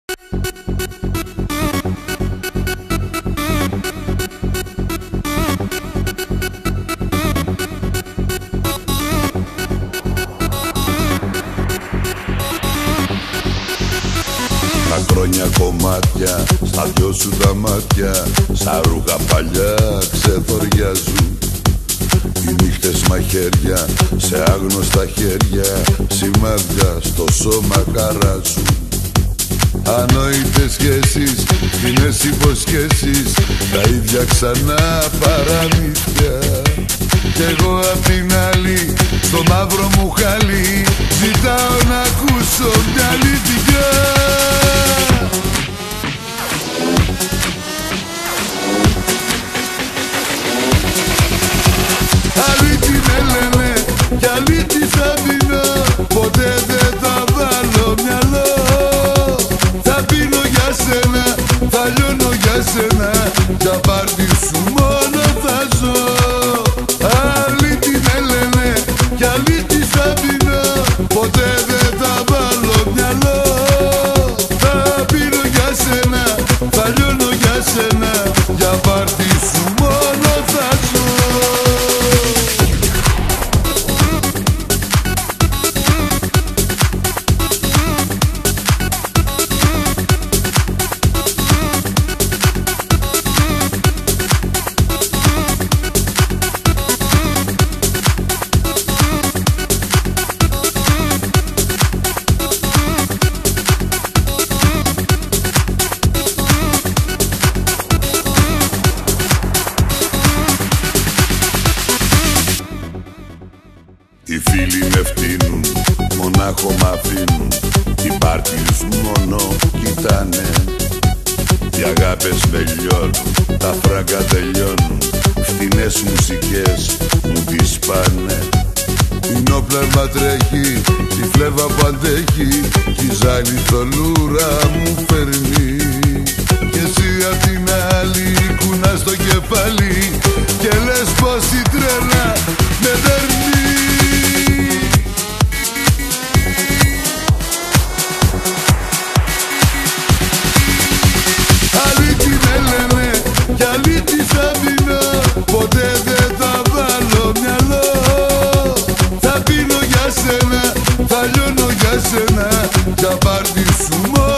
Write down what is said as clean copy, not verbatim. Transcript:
Τα χρόνια κομμάτια, στα δυο σου τα μάτια, σαν ρούχα παλιά ξεθοριάζουν. Οι νύχτες μαχαίρια, σε άγνωστα χέρια, σημάδια στο σώμα χαράζουν. Ανόητες σχέσεις, φθηνές υποσχέσεις, τα ίδια ξανά παραμύθια. Κι εγώ απ' την άλλη, στο μαύρο μου χαλί, ζητάω να ακούσω μια αλήθεια. Αλήτη με λένε κι αλήτη θα πίνω, ποτέ δεν θα βάλω μυαλό. Θα πίνω για σένα, θα λιώνω για σένα, για πάρτι σου μόνο θα ζω. Αλήτη με λένε κι αλήτη θα πίνω, ποτέ δεν θα βάλω μυαλό. Θα πίνω για σένα, θα λιώνω για σένα, για πάρτι σου μόνο θα ζω. Οι φίλοι με φτύνουν, μονάχο μ' αφήνουν, οι πάρτιους μόνο κοιτάνε. Οι αγάπες με λιώνουν, τα φράγκα τελειώνουν, φτηνές μουσικές μου τις πάνε. Η νόπλαρμα τρέχει, τη φλέβα που αντέχει, κι η ζάλη θολούρα μου φέρνει. Κι εσύ απ' την άλλη κουνάς το κεφάλι και λες πως η τρέλα με δέρνει. Αλήτη με λένε κι αλήτη θα πίνω, ποτέ δεν θα βάλω μυαλό. Θα πίνω για σένα, θα λιώνω για σένα, για πάρτι σου μόνο.